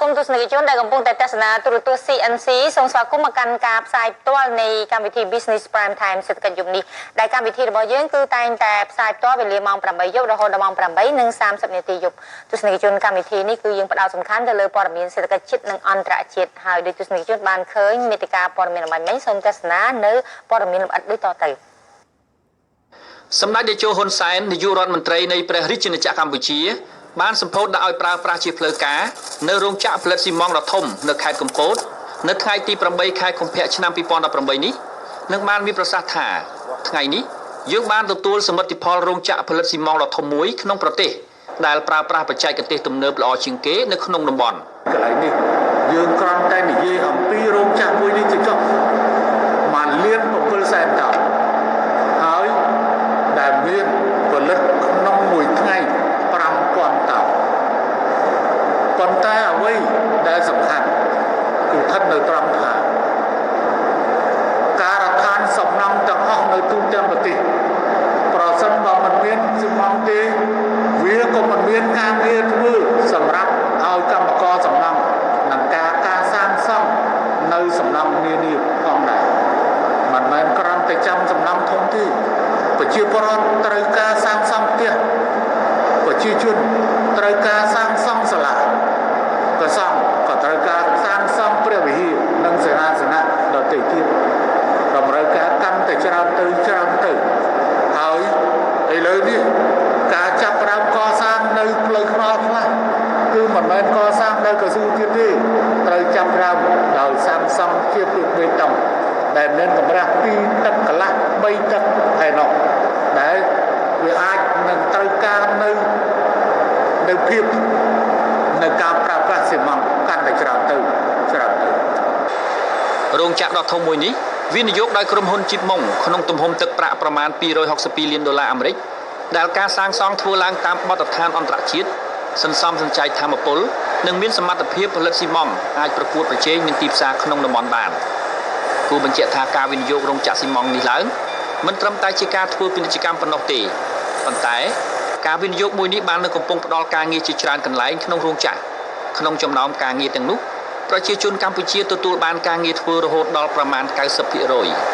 មទស្សនិកជនដែលកំពុងតែទស្សនាទូរទស្សន៍ CNC សូមស្វាគមន៍មកកាន់ការផ្សាយផ្ទាល់នៃកម្មវិធី Business Prime Time សេដ្ឋកិច្ចយប់នេះដែលកម្មវិធីរបស់យើងគឺតែងតែផ្សាយផ្ទាល់វេលាម៉ោង 8 យប់រហូតដល់ម៉ោង 8:30 នាទីយប់ទស្សនិកជនកម្មវិធីនេះគឺយើងផ្ដោតសំខាន់ទៅលើព័ត៌មានសេដ្ឋកិច្ចជាតិនិងអន្តរជាតិហើយដោយទស្សនិកជនបានឃើញមេតិការព័ត៌មានអំបញ្ញមិញសូមទស្សនានៅព័ត៌មានលម្អិតដូចតទៅសម្ដេចតេជោហ៊ុនសែននាយករដ្ឋមន្ត្រីនៃព្រះរាជាណាចក្រកម្ពុជាបានសម្ពោធដាក់ឲ្យប្រើប្រាស់ជាផ្លូវការនៅរោងចក្រផលិតស៊ីម៉ងតដ៏ធំនៅខេត្តកំពតនៅថ្ងៃទី 8 ខែកុម្ភៈឆ្នាំ 2018 នេះនឹងបានមានប្រសាសន៍ថាថ្ងៃនេះយើងបានទទួលសមិទ្ធផលរោងចក្រផលិតស៊ីម៉ងដ៏ធំមួយក្នុងប្រទេសដែលប្រើប្រាស់បច្ចេកទេសទំនើបល្អជាងគេនៅក្នុងតំបន់កន្លែងនេះយើងគ្រាន់តែនិយាយអំពីរោងចក្រមួយនេះទៅចុះបានលៀន7សែនតោនហើយដែលមានផលិតក្នុងមួយថ្ងៃ 5,000 តោនប៉ុន្តែអ្វីដែលសំខាន់គឺស្ថិតនៅត្រង់ថាការដ្ឋានសំណង់ទាំងអស់នៅទូទាំងប្រទេសប្រសិនបើមិនមានស៊ីម៉ងទេវាក៏មិនមានការងារធ្វើសម្រាប់ឲ្យកម្មករសំណង់និងការសាងសង់នៅសំណង់នានាផងដែរមិនមែនគ្រាន់តែចាំសំណង់ធំទេប្រជាពលរដ្ឋត្រូវការសាងសង់ផ្ទះប្រជាជនត្រូវការសាងសង់សាលាក៏សង់ក៏ត្រូវការសាងសង់ព្រះវិហារនិងសេនាសនៈដទៃទៀតតម្រូវការកាន់តែច្រើនទៅហើយឥឡូវនេះការចាប់ផ្ដើមកសាងនៅផ្លូវថ្នល់ខ្លះគឺមិនមែនកសាងនៅកស៊ូទៀតទេត្រូវចាប់ផ្ដើមដោយសាងសង់ជាផ្លូវបេតុងដែលមានកម្រាស់2 ទឹកកន្លះ 3 ទឹកហើយនោះដែលវាអាចនឹងត្រូវការនៅភាពនៅការប្រើប្រាស់ស៊ីម៉ងកាន់តែច្រើនទៅរោងចក្រដ៏ធំមួយនេះវិនិយោគដោយក្រុមហ៊ុនជីបម៉ុងក្នុងទំហំទឹកប្រាក់ប្រមាណ$262 លានអាមេរិកដែលការសាងសង់ធ្វើឡើងតាមបទដ្ឋានអន្តរជាតិសន្សំសំចៃធម្មពលនិងមានសមត្ថភាពផលិតស៊ីម៉ងអាចប្រកួតប្រជែងនឹងទីផ្សារក្នុងតំបន់បានគូបញ្ជាក់ថាការវិនិយោគរោងចក្រស៊ីម៉ងនេះឡើងមិនត្រឹមតែជាការធ្វើពាណិជ្ជកម្មប៉ុណ្ណោះទេប៉ុន្តែការវិនិយោគមួយនេះបាននឹងកំពុងផ្ដល់ការងារជាច្រើនកន្លែងក្នុងរោងចក្រក្នុងចំណោមការងារទាំងនោះប្រជាជនកម្ពុជាទទួលបានការងារធ្វើរហូតដល់ប្រមាណ 90%